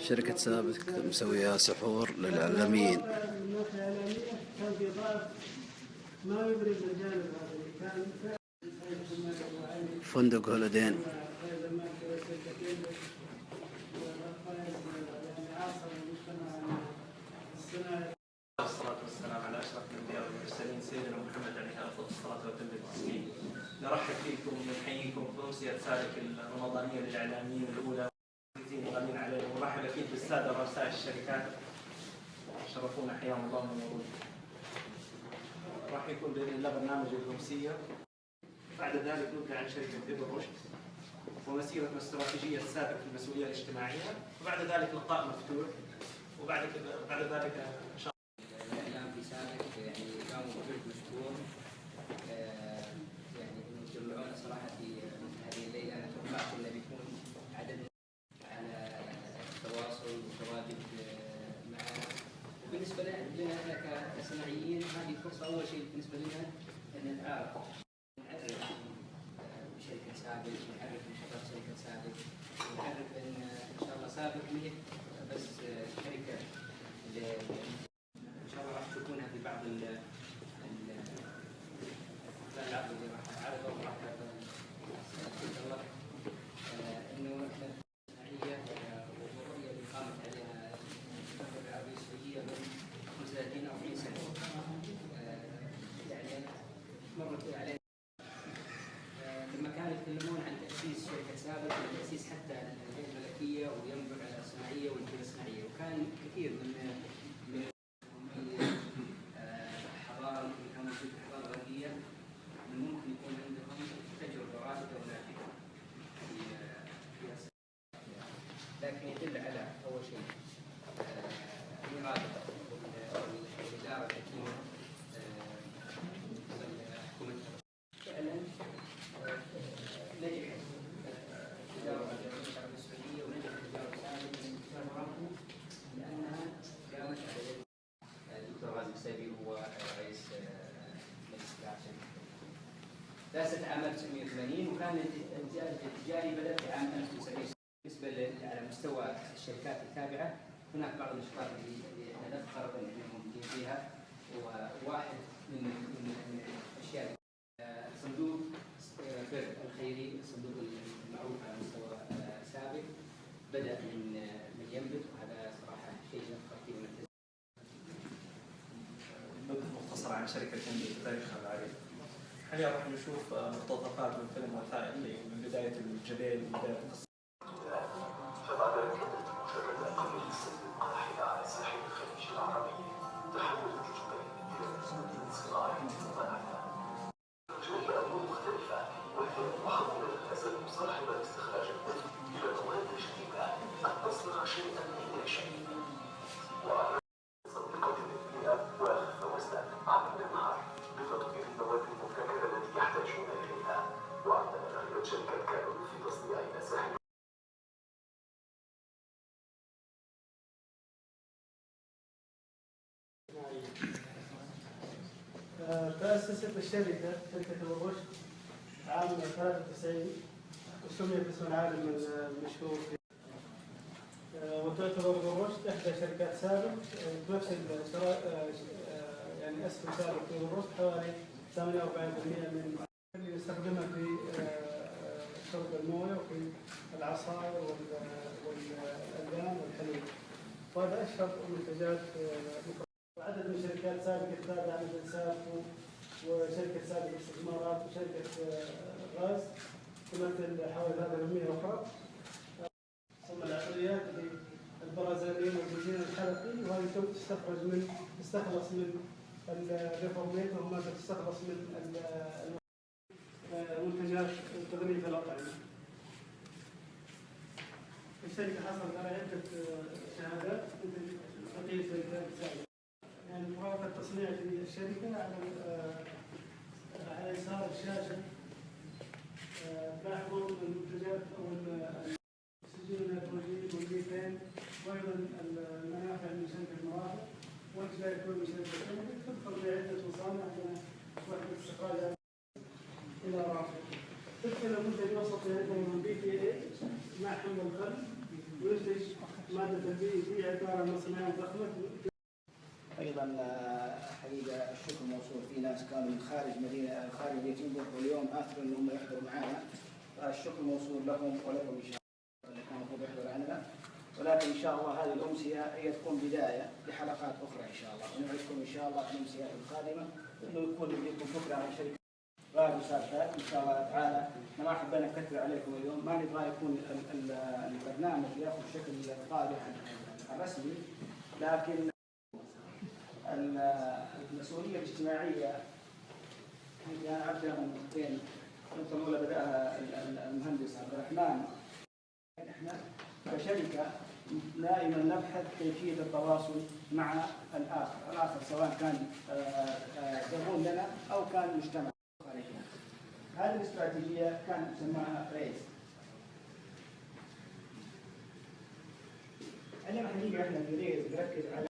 شركة سابك مسوية سحور للإعلاميين. فندق هولدين. والصلاة والسلام على أشرف الأنبياء والمرسلين سيدنا محمد عليه أفضل الصلاة وأتم التسليم. نرحب فيكم ونحييكم في أمسية سابك الرمضانية للإعلاميين الأولى غالين عليهم، ونرحب أكيد بالسادة رؤساء الشركات شرفونا حياهم الله من وجود. راح يكون بإذن الله برنامج الأمسية. بعد ذلك نبدأ عن شركة ابن رشد ومسيرة استراتيجية سابك في المسؤولية الاجتماعية، وبعد ذلك لقاء مفتوح، وبعد ذلك إن شاء الله الإعلام في سابك يعني كان موجود مشكور، يعني إنه يجمعونا صراحة في هذه الليلة. أنا توقعت إنه بيكون عدد على التواصل والتواجد معنا، وبالنسبة لنا كصناعيين هذه فرصة. أول شيء بالنسبة لنا أن نعرف شركة سابك، نعرف نشاطات شركة سابك، نعرف إن شاء الله سابك مهي بس شركة إن شاء الله راح تكونها في بعض العرض اللي راح أعرضه وراح الله إنه الصناعية والرؤية اللي قامت عليها الدولة العربية السعودية من 35 أو 40 سنة، يعني مرت علينا لما كانوا يتكلمون عن تأسيس شركة سابك وتأسيس حتى الهيئة الملكية وينبع الصناعية والهيئة الصناعية، وكان كثير من حضارة كان موجود في حضارة غربية من ممكن يكون عندهم تجربة راشدة وناجحة في لكن يدل على أول شيء الإرادة والإدارة الحكيمة والحكومة. فعلا نجحت إدارة العربية السعودية ونجحت إدارة سابق من كتاب رامكو لأنها قامت على يد الدكتور غازي السيبي هو رئيس مجلس إدارة شركة. تأسست عام 1980 وكان الانتاج التجاري بدأ في عام 1970. بالنسبة على مستوى الشركات التابعة هناك بعض النشاطات اللي احنا نفخر ان احنا موجودين فيها، وواحد من الاشياء صندوق فرد الخيري، الصندوق المعروف على مستوى سابق، بدأ من ينبت، وهذا صراحة شيء نفخر فيه ونعتز. نبذة مختصرة عن شركة ينبت وتاريخها العريض. حاليا راح نشوف مقتطفات من فيلم وثائقي من بداية الجليل وبداية القصة. فبعد كانت مجرد قليل سد قاحلة على ساحل الخليج العربي، تحولت الجبال إلى مدينة صناعية متنوعة. جاء أمور مختلفة، وهي محاولة الأزل صاحب استخراج النفط إلى مواد جديدة أن تصنع شيئا من شيء. وعلى صديقة للبيئة وأخف وزنا عن النهار بتطوير المواد المبتكرة التي يحتاجون إليها. وعندما رغبت شركة كانون في تصنيع مساحن تأسست شركة ابن رشد عام 93 وسميت باسم العالم المشهور فيه. وتعتبر ابن رشد إحدى شركات سابق بنفس يعني أسهم سابق في ابن رشد حوالي 48% من اللي يستخدمها في شرب المويه وفي العصائر والألبان والحليب، وهذا أشهر منتجات. وعدد من شركات سابق التابعة مثل سابكو وشركة سابق استثمارات وشركة غاز تمثل حوالي 300 أخرى. ثم العقليات البرازيليين والجزيرة الحلقي، وهذه تستخلص من الريفورميت، وهم تستخلص من منتجات تغليف الأطعمة. الشركة حصلت على عدة شهادات مثل بقية شركات سابقة. يعني مراقبة التصنيع في الشركة على يسار الشاشة تلاحظون المنتجات أو الأكسجين النيتروجين والميثان، وأيضا المنافع من شركة مرافق، وأجزاء يكون من شركة كندي تدخل بعدة مصانع عندنا وحدة استخراج إلى رافق. تدخل المنتج وسطي عندنا من BPA مع حمض الخل، وينتج مع مادة في عبارة مصنعية ضخمة. ايضا حقيقه الشكر موصول في ناس كانوا من خارج مدينه خارج مدينه واليوم اثروا انهم يحضروا معنا، فالشكر موصول لهم ولكم ان شاء الله اللي كان المفروض يحضر عندنا، ولكن ان شاء الله هذه الامسيه هي تكون بدايه لحلقات اخرى ان شاء الله، ونعدكم ان شاء الله في الامسيات القادمه انه يكون لكم فكره عن شركه غير مسابقات ان شاء الله تعالى. انا ما حبينا نكثر عليكم اليوم، ما نبغى يكون البرنامج ياخذ شكل قادم الرسمي، لكن المسؤوليه الاجتماعيه هي ابدا من نقطتين. النقطه الاولى بداها المهندس عبد الرحمن. احنا كشركه دائما نبحث كيفيه التواصل مع الاخر سواء كان زبون لنا او كان مجتمع خارجنا. هذه الاستراتيجيه كان نسميها ريز. عندنا حقيقه احنا في ريز نركز على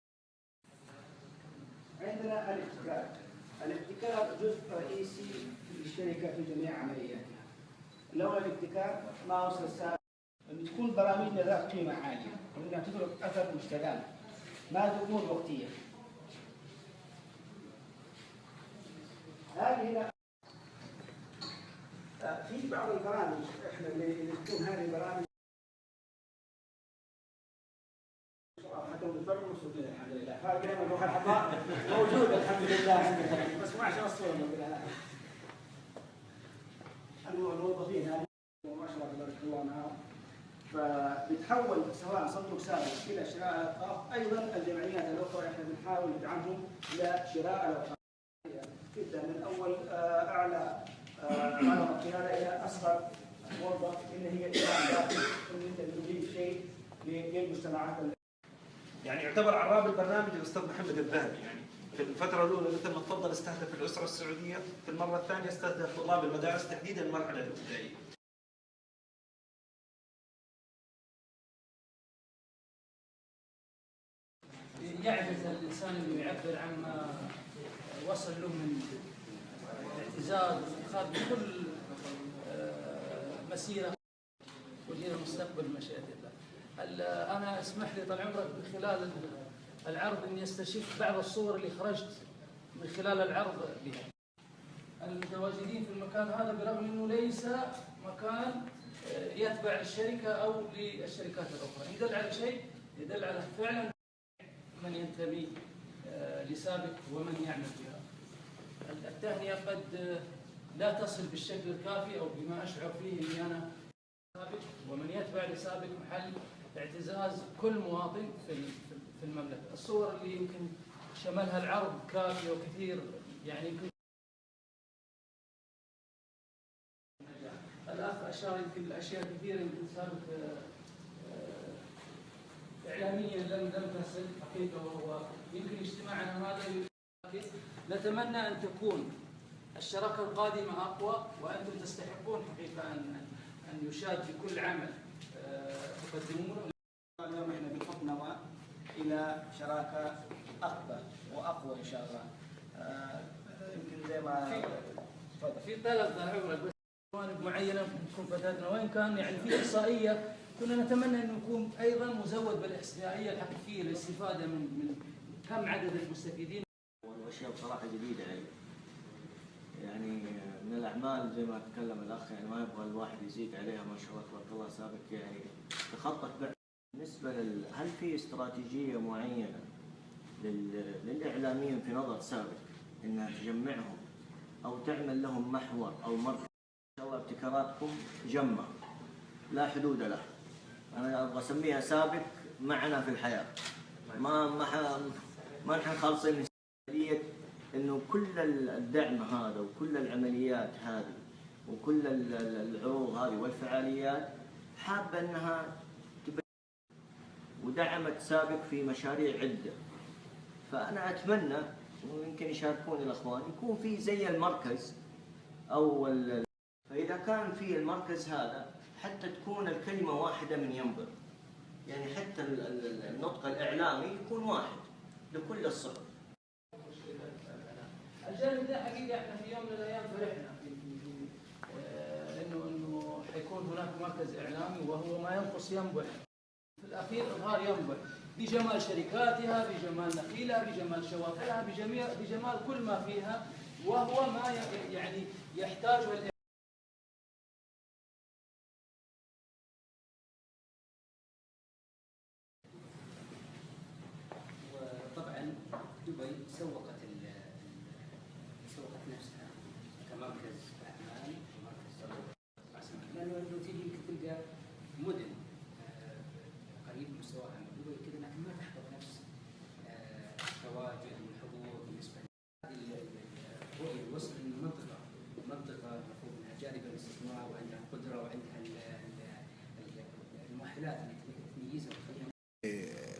عندنا الابتكار. الابتكار جزء رئيسي في الشركه في جميع عملياتها. لولا الابتكار ما وصل الساعه ان تكون برامجنا ذات قيمه عاليه وانها تترك اثر مستدام، ما تكون وقتيه. هذه هنا في بعض البرامج احنا اللي تكون هذه البرامج حتى نتبرع وصلنا الحمد لله. هذا كلام روح الحضاره موجود الحمد لله عندنا، بس ما عشان الصوره بالله. الموظفين هذه ما شاء الله تبارك الله معهم، فبتحول سواء صندوق سابق الى شراء الاوقاف، ايضا الجمعيات الاخرى احنا بنحاول ندعمهم الى شراء الاوقاف جدا من اول اعلى على القياده الى اصغر موظف، اللي هي داخل ان انت تجيب شيء للمجتمعات. يعني يعتبر عراب البرنامج الاستاذ محمد الذهبي. يعني في الفتره الاولى مثل ما تفضل استهدف الاسره السعوديه، في المره الثانيه استهدف طلاب المدارس تحديدا المرحله الابتدائيه. يعجز الانسان انه يعبر عما وصل له من اعتزاز وافتخار بكل مسيره والى المستقبل مشيئه الله. انا اسمح لي طال عمرك من خلال العرض اني استشف بعض الصور اللي خرجت من خلال العرض بها. المتواجدين في المكان هذا برغم انه ليس مكان يتبع الشركه او للشركات الاخرى، يدل على شيء، يدل على فعلا من ينتمي لسابق ومن يعمل فيها. التهنئه قد لا تصل بالشكل الكافي او بما اشعر فيه اني انا سابق ومن يتبع لسابق محل اعتزاز كل مواطن في المملكه. الصور اللي يمكن شملها العرض كافيه وكثير، يعني يمكن الاخ اشار يمكن لاشياء كثيره يمكن سابق اعلاميا لم تصل حقيقه، وهو يمكن اجتماعنا هذا نتمنى ان تكون الشراكه القادمه اقوى، وانتم تستحقون حقيقه ان يشاد بكل عمل تقدمونه. اليوم احنا بنحط نواه الى شراكه اقوى واقوى ان شاء الله. يمكن زي ما في طلب طال عمرك بس جوانب معينه تكون فتاتنا، وان كان يعني في احصائيه كنا نتمنى انه يكون ايضا مزود بالاحصائيه الحقيقيه للاستفاده من كم عدد المستفيدين. والاشياء بصراحه جديده علي. يعني من الاعمال زي ما تكلم الاخ، يعني ما يبغى الواحد يزيد عليها ما شاء الله تبارك الله. سابق يعني تخطط بالنسبه هل في استراتيجيه معينه للاعلاميين في نظر سابق انها تجمعهم او تعمل لهم محور او مركز؟ ان شاء الله ابتكاراتكم جمة لا حدود له. انا ابغى اسميها سابق معنا في الحياه. ما نحن خالصين من مسؤوليه انه كل الدعم هذا وكل العمليات هذه وكل العروض هذه والفعاليات حابه انها ودعمت سابق في مشاريع عده. فانا اتمنى ويمكن يشاركوني الاخوان يكون في زي المركز او فاذا كان في المركز هذا حتى تكون الكلمه واحده من ينبع، يعني حتى النطق الاعلامي يكون واحد لكل الصحف. الجانب ده حقيقه احنا في يوم من الايام فرحنا انه حيكون هناك مركز اعلامي، وهو ما ينقص ينبع في الاخر. الأخير إظهار ينبع بجمال شركاتها، بجمال نخيلها، بجمال شواطئها، بجمال كل ما فيها، وهو ما يعني يحتاجه وطبعا دبي سوقت نفسها كمركز اعمال ومركز ثروه، لانه لو تيجي يمكن تلقى مدن قريب مستواها من دبي كذا، لكن ما تحضر نفس التواجد والحضور بالنسبه لهذه الرؤيه الوصل ان منطقه المفروض انها جانب الاستثمار وعندها قدره وعندها المؤهلات اللي تميزها وتخليها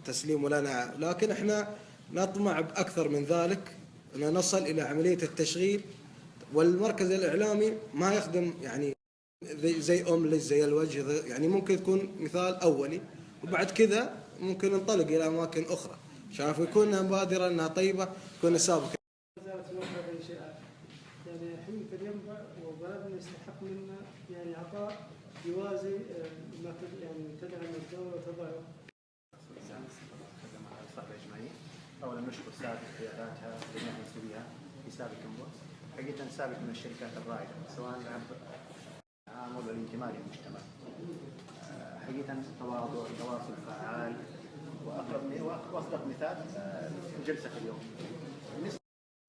تسليم لنا، لكن احنا نطمع بأكثر من ذلك، أن نصل إلى عملية التشغيل، والمركز الإعلامي ما يخدم يعني زي أملج زي الوجه، يعني ممكن يكون مثال أولي، وبعد كذا ممكن ننطلق إلى أماكن أخرى، شايف يكون مبادرة أنها طيبة، يكون سابقة. وزارة الوفرة والإنشاءات يعني حمية الينبع وبلدنا يستحق منا يعني عطاء يوازي ما يعني تدعم الدولة وتضعه. اولا نشكر سابق قياداتها جميع مسؤوليها في سابق كمبوس، حقيقه سابق من الشركات الرائده سواء التعامل والانتماء للمجتمع، حقيقه تواصل فعال واصدق مثال جلسه اليوم. بالنسبه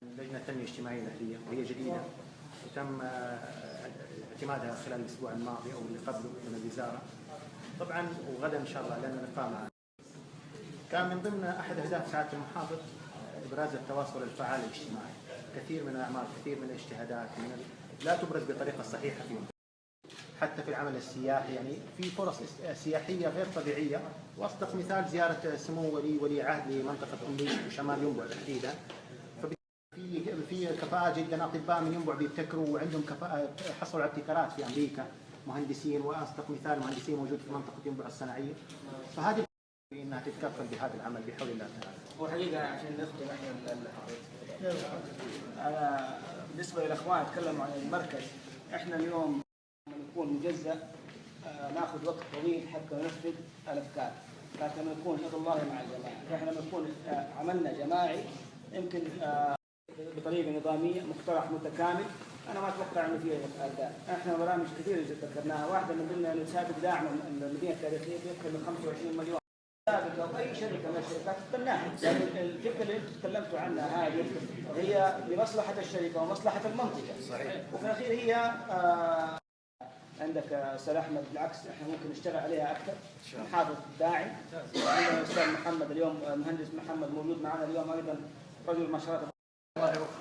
للجنه التنميه الاجتماعيه الاهليه وهي جديده وتم اعتمادها خلال الاسبوع الماضي او اللي قبله من الوزاره، طبعا وغدا ان شاء الله لنا لقاء معنا. كان من ضمن احد اهداف سعاده المحافظ ابراز التواصل الفعال الاجتماعي، كثير من الاعمال، كثير من الاجتهادات لا تبرز بالطريقه الصحيحه فيهم، حتى في العمل السياحي يعني في فرص سياحيه غير طبيعيه، واصدق مثال زياره سمو ولي عهد لمنطقه أمليش وشمال ينبع تحديدا، في كفاءه جدا، اطباء من ينبع بيبتكروا وعندهم كفاءه، حصلوا على ابتكارات في امريكا، مهندسين، واصدق مثال مهندسين موجود في منطقه ينبع الصناعيه، فهذه انها تتكفل بهذا العمل بحول الله تعالى. هو حقيقه عشان نختم انا بالنسبه للاخوان اتكلموا عن المركز، احنا اليوم لما نكون مجزأ ناخذ وقت طويل حتى ننفذ الافكار، لكن لما نكون يد الله مع الجماعه، فاحنا لما نكون عملنا جماعي يمكن بطريقه نظاميه مقترح متكامل، انا ما اتوقع انه فيه اداء. احنا برامج كثيره ذكرناها، واحده من ضمنها انه نسابق داعم المدينه التاريخيه بيكثر من 25 مليون. أو أي شركة من الشركات تقناها، يعني الفكرة اللي أنتم تكلمتوا عنها هذه هي لمصلحة الشركة ومصلحة المنطقة. صحيح. وفي الأخير هي عندك أستاذ أحمد، بالعكس إحنا ممكن نشتغل عليها أكثر، نحافظ داعم. عندنا الأستاذ محمد اليوم، مهندس محمد موجود معنا اليوم أيضا، رجل مشروعات. الله يوفقك.